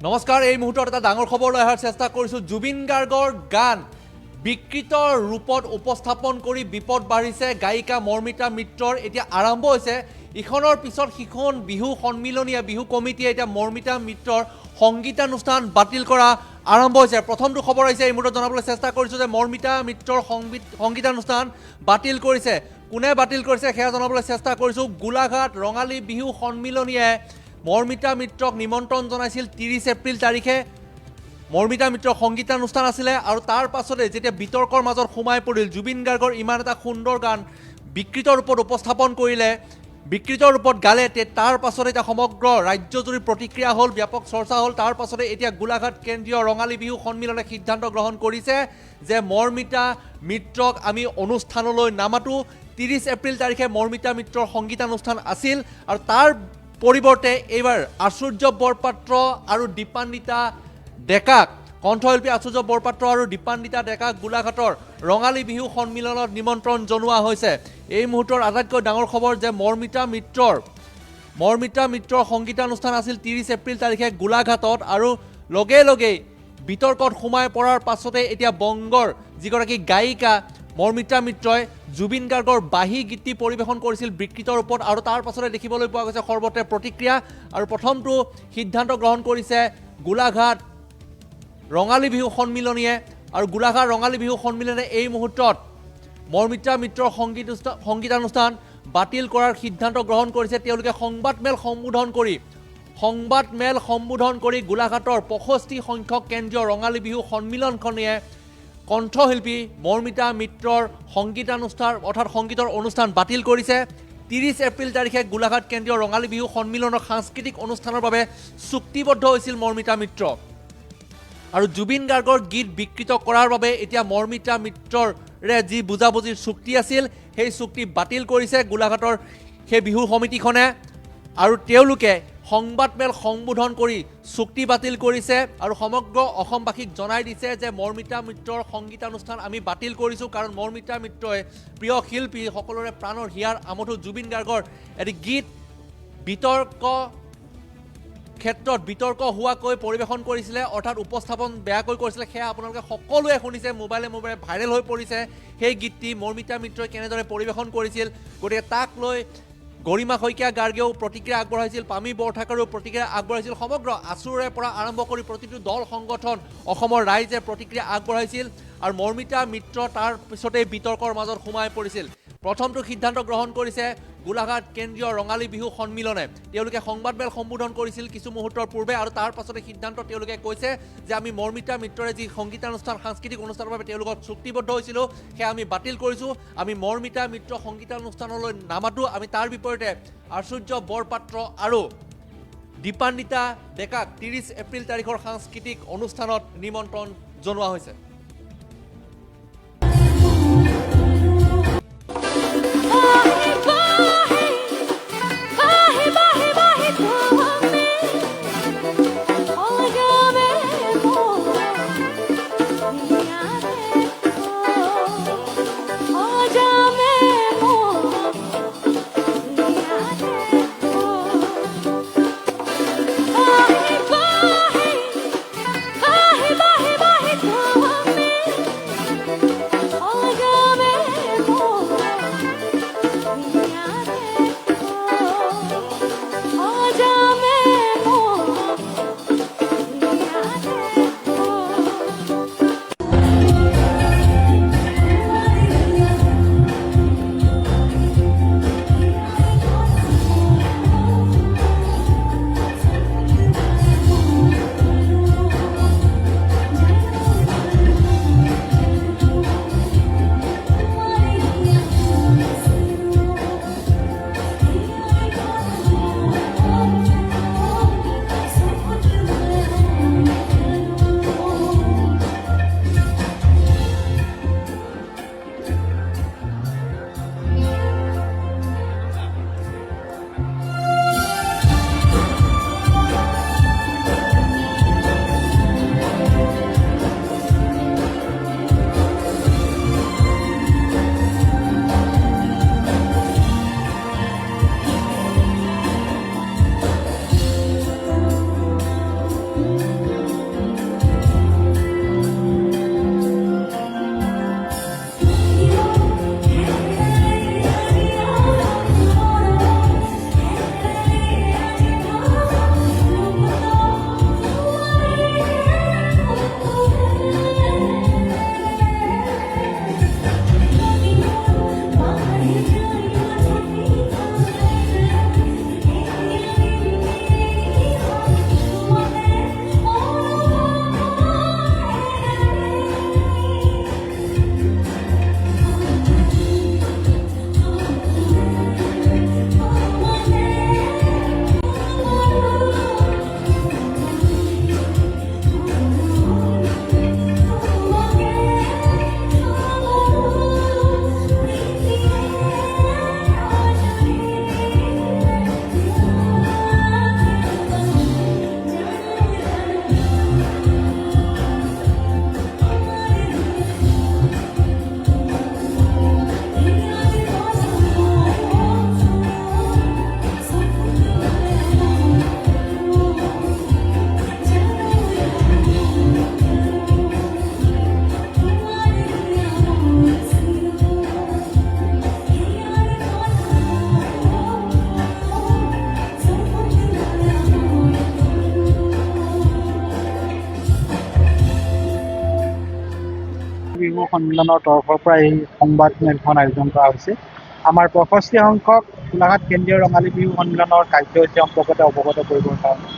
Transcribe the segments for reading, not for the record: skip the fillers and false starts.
নমস্কাৰ এই মুহূৰ্তত এটা ডাঙৰ খবৰ লৈ অহাৰ চেষ্টা কৰিছোঁ। জুবিন গাৰ্গৰ গান বিকৃত ৰূপত উপস্থাপন কৰি বিপদ বাঢ়িছে গায়িকা মৰ্মিতা মিত্ৰৰ। এতিয়া আৰম্ভ হৈছে ইখনৰ পিছত সিখন বিহু সন্মিলনীয়া বিহু কমিটিয়ে এতিয়া মৰ্মিতা মিত্ৰৰ সংগীতানুষ্ঠান বাতিল কৰা আৰম্ভ হৈছে। প্ৰথমটো খবৰ আহিছে এই মুহূৰ্তত জনাবলৈ চেষ্টা কৰিছোঁ যে মৰ্মিতা মিত্ৰৰ সংগীতানুষ্ঠান বাতিল কৰিছে। কোনে বাতিল কৰিছে সেয়া জনাবলৈ চেষ্টা কৰিছোঁ। গোলাঘাট ৰঙালী বিহু সন্মিলনীয়ে মৰ্মিতা মিত্ৰক নিমন্ত্ৰণ জনাইছিল 30 এপ্ৰিল তাৰিখে। মৰ্মিতা মিত্ৰৰ সংগীতানুষ্ঠান আছিলে আৰু তাৰ পাছতে যেতিয়া বিতৰ্কৰ মাজত সোমাই পৰিল জুবিন গাৰ্গৰ ইমান এটা সুন্দৰ গান বিকৃত ৰূপত উপস্থাপন কৰিলে, বিকৃত ৰূপত গালে, তাৰ পাছতে এতিয়া সমগ্ৰ ৰাজ্যজুৰি প্ৰতিক্ৰিয়া হ'ল, ব্যাপক চৰ্চা হ'ল। তাৰ পাছতে এতিয়া গোলাঘাট কেন্দ্ৰীয় ৰঙালী বিহু সন্মিলনে সিদ্ধান্ত গ্ৰহণ কৰিছে যে মৰ্মিতা মিত্ৰক আমি অনুষ্ঠানলৈ নামাতো। 30 এপ্ৰিল তাৰিখে মৰ্মিতা মিত্ৰৰ সংগীতানুষ্ঠান আছিল আৰু তাৰ পৰিৱৰ্তে এইবাৰ আশ্চৰ্য বৰপাত্ৰ আৰু দীপান্বিতা ডেকাক, কণ্ঠশিল্পী আশ্চৰ্য বৰপাত্ৰ আৰু দীপান্বিতা ডেকাক গোলাঘাটৰ ৰঙালী বিহু সন্মিলনত নিমন্ত্ৰণ জনোৱা হৈছে। এই মুহূৰ্তৰ আটাইতকৈ ডাঙৰ খবৰ যে মৰ্মিতা মিত্ৰৰ সংগীতানুষ্ঠান আছিল 30 এপ্ৰিল তাৰিখে গোলাঘাটত আৰু লগে লগেই বিতৰ্কত সোমাই পৰাৰ পাছতে এতিয়া বংগৰ যিগৰাকী গায়িকা মৰ্মিতা মিত্ৰই জুবিন গাৰ্গৰ বাঁহী গীতি পৰিৱেশন কৰিছিল বিকৃত ৰূপত আৰু তাৰ পাছতে দেখিবলৈ পোৱা গৈছে সৰ্বত্ৰে প্ৰতিক্ৰিয়া। আৰু প্ৰথমটো সিদ্ধান্ত গ্ৰহণ কৰিছে গোলাঘাট ৰঙালী বিহু সন্মিলনীয়ে আৰু গোলাঘাট ৰঙালী বিহু সন্মিলনে এই মুহূৰ্তত মৰ্মিতা মিত্ৰৰ সংগীতানুষ্ঠান বাতিল কৰাৰ সিদ্ধান্ত গ্ৰহণ কৰিছে। তেওঁলোকে সংবাদমেল সম্বোধন কৰি গোলাঘাটৰ 65 সংখ্যক কেন্দ্ৰীয় ৰঙালী বিহু সন্মিলনখনে কণ্ঠশিল্পী মৰ্মিতা মিত্ৰৰ সংগীতানুষ্ঠান অৰ্থাৎ সংগীতৰ অনুষ্ঠান বাতিল কৰিছে। 30 এপ্ৰিল তাৰিখে গোলাঘাট কেন্দ্ৰীয় ৰঙালী বিহু সন্মিলনৰ সাংস্কৃতিক অনুষ্ঠানৰ বাবে চুক্তিবদ্ধ হৈছিল মৰ্মিতা মিত্ৰ আৰু জুবিন গাৰ্গৰ গীত বিকৃত কৰাৰ বাবে এতিয়া মৰ্মিতা মিত্ৰৰে যি বুজাবুজিৰ চুক্তি আছিল সেই চুক্তি বাতিল কৰিছে গোলাঘাটৰ সেই বিহু সমিতিখনে আৰু তেওঁলোকে সংবাদমেল সম্বোধন কৰি চুক্তি বাতিল কৰিছে আৰু সমগ্ৰ অসমবাসীক জনাই দিছে যে মৰ্মিতা মিত্ৰৰ সংগীতানুষ্ঠান আমি বাতিল কৰিছোঁ কাৰণ মৰ্মিতা মিত্ৰই প্ৰিয় শিল্পী, সকলোৰে প্ৰাণৰ হিয়াৰ আমঠু জুবিন গাৰ্গৰ এটি গীত বিতৰ্ক হোৱাকৈ পৰিৱেশন কৰিছিলে, অৰ্থাৎ উপস্থাপন বেয়াকৈ কৰিছিলে। সেয়া আপোনালোকে সকলোৱে শুনিছে, মোবাইলে ভাইৰেল হৈ পৰিছে সেই গীতটি মৰ্মিতা মিত্ৰই কেনেদৰে পৰিৱেশন কৰিছিল। গতিকে তাক লৈ গৰিমা শইকীয়া গাৰ্গেও প্ৰতিক্ৰিয়া আগবঢ়াইছিল, পামী বৰঠাকুৰেও প্ৰতিক্ৰিয়া আগবঢ়াইছিল, সমগ্ৰ আছুৰে পৰা আৰম্ভ কৰি প্ৰতিটো দল সংগঠন অসমৰ ৰাইজে প্ৰতিক্ৰিয়া আগবঢ়াইছিল আৰু মৰ্মিতা মিত্ৰ তাৰ পিছতেই বিতৰ্কৰ মাজত সোমাই পৰিছিল। প্ৰথমটো সিদ্ধান্ত গ্ৰহণ কৰিছে গোলাঘাট কেন্দ্ৰীয় ৰঙালী বিহু সন্মিলনে। তেওঁলোকে সংবাদমেল সম্বোধন কৰিছিল কিছু মুহূৰ্তৰ পূৰ্বে আৰু তাৰ পাছতে সিদ্ধান্ত তেওঁলোকে কৈছে যে আমি মৰ্মিতা মিত্ৰৰে যি সংগীতানুষ্ঠান সাংস্কৃতিক অনুষ্ঠানৰ বাবে তেওঁলোকক চুক্তিবদ্ধ হৈছিলোঁ সেয়া আমি বাতিল কৰিছোঁ। আমি মৰ্মিতা মিত্ৰ সংগীতানুষ্ঠানলৈ নামাতো। আমি তাৰ বিপৰীতে আশ্চৰ্য বৰপাত্ৰ আৰু দীপান্বিতা ডেকাক 30 এপ্ৰিল তাৰিখৰ সাংস্কৃতিক অনুষ্ঠানত নিমন্ত্ৰণ জনোৱা হৈছে। সন্মিলনৰ তৰফৰ পৰা এই সংবাদ মেলখন আয়োজন কৰা হৈছে। আমাৰ 65 সংখ্যক গোলাঘাট কেন্দ্ৰীয় ৰঙালী বিহু সন্মিলনৰ কাৰ্যসূচী সম্পৰ্কতে অৱগত কৰিবৰ কাৰণে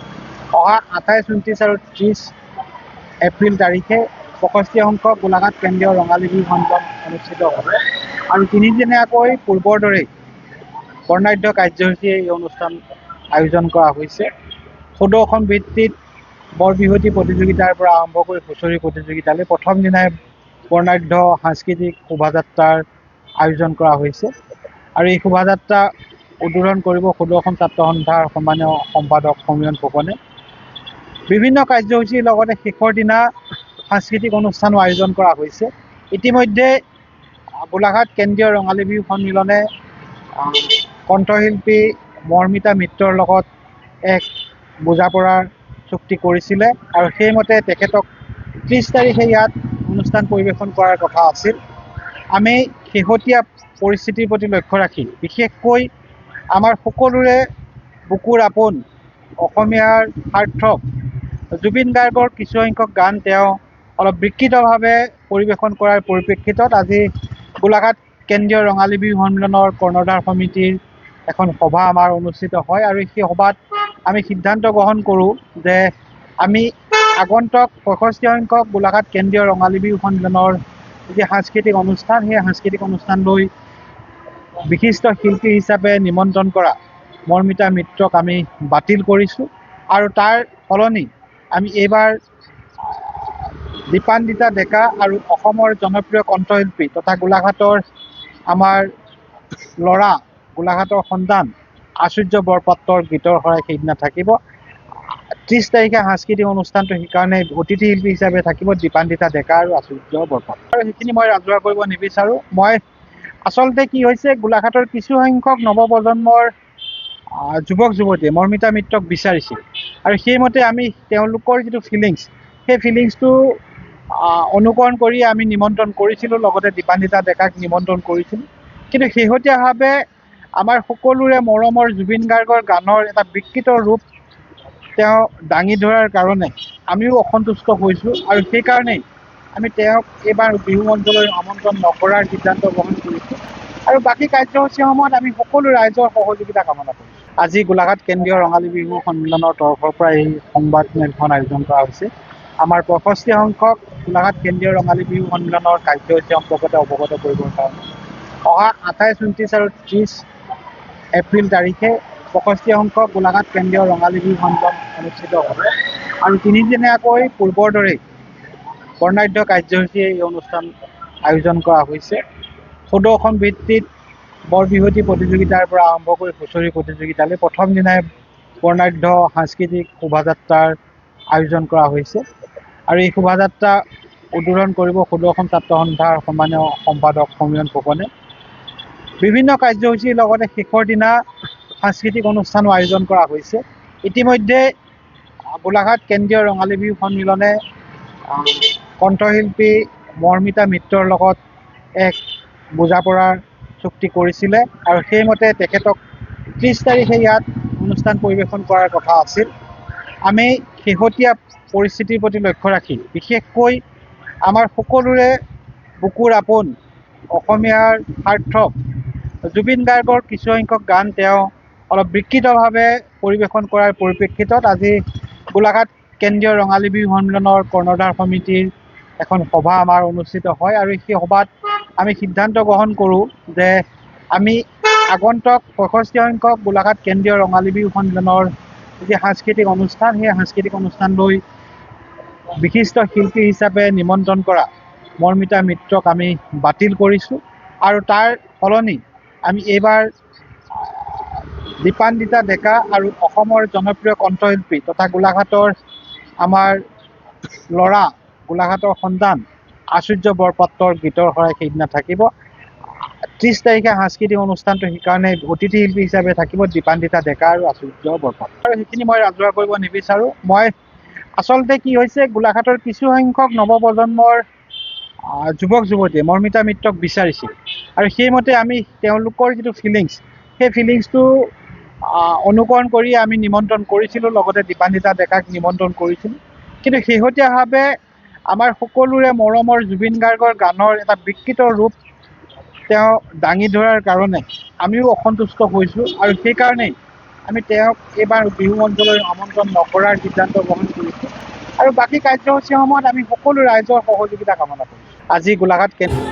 অহা 28, 29 আৰু 30 এপ্ৰিল তাৰিখে 65 সংখ্যক গোলাঘাট কেন্দ্ৰীয় ৰঙালী বিহু সন্মিলন অনুষ্ঠিত হ'ব আৰু তিনিদিনীয়াকৈ পূৰ্বৰ দৰেই বৰ্ণাঢ্য কাৰ্যসূচীয়ে এই অনুষ্ঠান আয়োজন কৰা হৈছে। সুদৰ্শন ভিত্তিত বৰ বিহুৱতী প্ৰতিযোগিতাৰ পৰা আৰম্ভ কৰি হুঁচৰি প্ৰতিযোগিতালৈ প্ৰথম দিনাই বৰ্ণাঢ্য সাংস্কৃতিক শোভাযাত্ৰাৰ আয়োজন কৰা হৈছে আৰু এই শোভাযাত্ৰা উদ্বোধন কৰিব সুদৰ্শন ছাত্ৰ সন্থাৰ সন্মানীয় সম্পাদক সমীৰণ ফুকনে। বিভিন্ন কাৰ্যসূচীৰ লগতে শেষৰ দিনা সাংস্কৃতিক অনুষ্ঠানো আয়োজন কৰা হৈছে। ইতিমধ্যে গোলাঘাট কেন্দ্ৰীয় ৰঙালী বিহু সন্মিলনে কণ্ঠশিল্পী মৰ্মিতা মিত্ৰৰ লগত এক বুজাপৰাৰ চুক্তি কৰিছিলে আৰু সেইমতে তেখেতক 30 তাৰিখে ইয়াত অনুষ্ঠান পৰিৱেশন কৰাৰ কথা আছিল। আমি শেহতীয়া পৰিস্থিতিৰ প্ৰতি লক্ষ্য ৰাখি বিশেষকৈ আমাৰ সকলোৰে বুকুৰ আপোন অসমীয়াৰ সাৰ্থক জুবিন গাৰ্গৰ কিছুসংখ্যক গান তেওঁ অলপ বিকৃতভাৱে পৰিৱেশন কৰাৰ পৰিপ্ৰেক্ষিতত আজি গোলাঘাট কেন্দ্ৰীয় ৰঙালী বিহু সন্মিলনৰ কৰ্ণধাৰ সমিতিৰ এখন সভা আমাৰ অনুষ্ঠিত হয় আৰু সেই সভাত আমি সিদ্ধান্ত গ্ৰহণ কৰোঁ যে আমি আগন্তুক 65 সংখ্যক গোলাঘাট কেন্দ্ৰীয় ৰঙালী বিহু সন্মিলনৰ যি সাংস্কৃতিক অনুষ্ঠান, সেই সাংস্কৃতিক অনুষ্ঠানলৈ বিশিষ্ট শিল্পী হিচাপে নিমন্ত্ৰণ কৰা মৰ্মিতা মিত্ৰক আমি বাতিল কৰিছোঁ আৰু তাৰ সলনি আমি এইবাৰ দীপান্বিতা ডেকা আৰু অসমৰ জনপ্ৰিয় কণ্ঠশিল্পী তথা গোলাঘাটৰ আমাৰ ল'ৰা, গোলাঘাটৰ সন্তান আচুৰ্য বৰপাত্ৰৰ গীতৰ শৰাই সেইদিনা থাকিব। 30 তাৰিখে সাংস্কৃতিক অনুষ্ঠানটো সেইকাৰণে অতিথি শিল্পী হিচাপে থাকিব দীপান্বিতা ডেকা আৰু আচুৰ্য বৰপাত্ৰ। আৰু সেইখিনি মই ৰাজহুৱা কৰিব নিবিচাৰোঁ। মই আচলতে কি হৈছে, গোলাঘাটৰ কিছুসংখ্যক নৱপ্ৰজন্মৰ যুৱক যুৱতীয়ে মৰ্মিতা মিত্ৰক বিচাৰিছিল আৰু সেইমতে আমি তেওঁলোকৰ যিটো ফিলিংছ, সেই ফিলিংছটো অনুকৰণ কৰি আমি নিমন্ত্ৰণ কৰিছিলোঁ, লগতে দীপান্বিতা ডেকাক নিমন্ত্ৰণ কৰিছিলোঁ। কিন্তু শেহতীয়াভাৱে আমাৰ সকলোৰে মৰমৰ জুবিন গাৰ্গৰ গানৰ এটা বিকৃত ৰূপ তেওঁ দাঙি ধৰাৰ কাৰণে আমিও অসন্তুষ্ট হৈছোঁ আৰু সেইকাৰণেই আমি তেওঁক এইবাৰ বিহু মঞ্চলৈ আমন্ত্ৰণ নকৰাৰ সিদ্ধান্ত গ্ৰহণ কৰিছোঁ আৰু বাকী কাৰ্যসূচীসমূহত আমি সকলো ৰাইজৰ সহযোগিতা কামনা কৰিছোঁ। আজি গোলাঘাট কেন্দ্ৰীয় ৰঙালী বিহু সন্মিলনৰ তৰফৰ পৰা এই সংবাদ মেলখন আয়োজন কৰা হৈছে। আমাৰ 65 সংখ্যক গোলাঘাট কেন্দ্ৰীয় ৰঙালী বিহু সন্মিলনৰ কাৰ্যসূচী সম্পৰ্কতে অৱগত কৰিবৰ কাৰণে অহা 28, 29 আৰু 30 এপ্ৰিল তাৰিখে 65 সংখ্যক গোলাঘাট কেন্দ্ৰীয় ৰঙালী বিহু সন্মিলন অনুষ্ঠিত হ'ব আৰু তিনিদিনীয়াকৈ পূৰ্বৰ দৰেই বৰ্ণাঢ্য কাৰ্যসূচীয়ে এই অনুষ্ঠান আয়োজন কৰা হৈছে। সুদৰ্শন ভিত্তিত বৰ বিহুৱতী প্ৰতিযোগিতাৰ পৰা আৰম্ভ কৰি হুঁচৰি প্ৰতিযোগিতালৈ প্ৰথম দিনাই বৰ্ণাঢ্য সাংস্কৃতিক শোভাযাত্ৰাৰ আয়োজন কৰা হৈছে আৰু এই শোভাযাত্ৰা উদ্বোধন কৰিব সুদৰ্শন ছাত্ৰ সন্থাৰ সন্মানীয় সম্পাদক সমীৰণ ফুকনে। বিভিন্ন কাৰ্যসূচীৰ লগতে শেষৰ দিনা সাংস্কৃতিক অনুষ্ঠানো আয়োজন কৰা হৈছে। ইতিমধ্যে গোলাঘাট কেন্দ্ৰীয় ৰঙালী বিহু সন্মিলনে কণ্ঠশিল্পী মৰ্মিতা মিত্ৰৰ লগত এক বুজাপৰাৰ চুক্তি কৰিছিলে আৰু সেইমতে তেখেতক 30 তাৰিখে ইয়াত অনুষ্ঠান পৰিৱেশন কৰাৰ কথা আছিল। আমি শেহতীয়া পৰিস্থিতিৰ প্ৰতি লক্ষ্য ৰাখি বিশেষকৈ আমাৰ সকলোৰে বুকুৰ আপোন অসমীয়াৰ সাৰ্থক জুবিন গাৰ্গৰ কিছুসংখ্যক গান তেওঁ অলপ বিকৃতভাৱে পৰিৱেশন কৰাৰ পৰিপ্ৰেক্ষিতত আজি গোলাঘাট কেন্দ্ৰীয় ৰঙালী বিহু সন্মিলনৰ কৰ্ণধাৰ সমিতিৰ এখন সভা আমাৰ অনুষ্ঠিত হয় আৰু সেই সভাত আমি সিদ্ধান্ত গ্ৰহণ কৰোঁ যে আমি আগন্তুক 65 সংখ্যক গোলাঘাট কেন্দ্ৰীয় ৰঙালী বিহু সন্মিলনৰ যি সাংস্কৃতিক অনুষ্ঠান, সেই সাংস্কৃতিক অনুষ্ঠানলৈ বিশিষ্ট শিল্পী হিচাপে নিমন্ত্ৰণ কৰা মৰ্মিতা মিত্ৰক আমি বাতিল কৰিছোঁ আৰু তাৰ সলনি আমি এইবাৰ দীপান্বিতা ডেকা আৰু অসমৰ জনপ্ৰিয় কণ্ঠশিল্পী তথা গোলাঘাটৰ আমাৰ ল'ৰা, গোলাঘাটৰ সন্তান আচুৰ্য বৰপাত্ৰৰ গীতৰ শৰাই সেইদিনা থাকিব। 30 তাৰিখে সাংস্কৃতিক অনুষ্ঠানটো সেইকাৰণে অতিথি শিল্পী হিচাপে থাকিব দীপান্বিতা ডেকা আৰু আচুৰ্য বৰপাত্ৰ। আৰু সেইখিনি মই ৰাজহুৱা কৰিব নিবিচাৰোঁ। মই আচলতে কি হৈছে, গোলাঘাটৰ কিছুসংখ্যক নৱপ্ৰজন্মৰ যুৱক যুৱতীয়ে মৰ্মিতা মিত্ৰক বিচাৰিছিল আৰু সেইমতে আমি তেওঁলোকৰ যিটো ফিলিংছ, সেই ফিলিংছটো অনুকৰণ কৰি আমি নিমন্ত্ৰণ কৰিছিলোঁ, লগতে দীপান্বিতা ডেকাক নিমন্ত্ৰণ কৰিছিলোঁ। কিন্তু শেহতীয়াভাৱে আমাৰ সকলোৰে মৰমৰ জুবিন গাৰ্গৰ গানৰ এটা বিকৃত ৰূপ তেওঁ দাঙি ধৰাৰ কাৰণে আমিও অসন্তুষ্ট হৈছোঁ আৰু সেইকাৰণেই আমি তেওঁক এইবাৰ বিহু মঞ্চলৈ আমন্ত্ৰণ নকৰাৰ সিদ্ধান্ত গ্ৰহণ কৰিছোঁ আৰু বাকী কাৰ্যসূচীসমূহত আমি সকলো ৰাইজৰ সহযোগিতা কামনা কৰিছোঁ। আজি গোলাঘাট কেন্দ্ৰ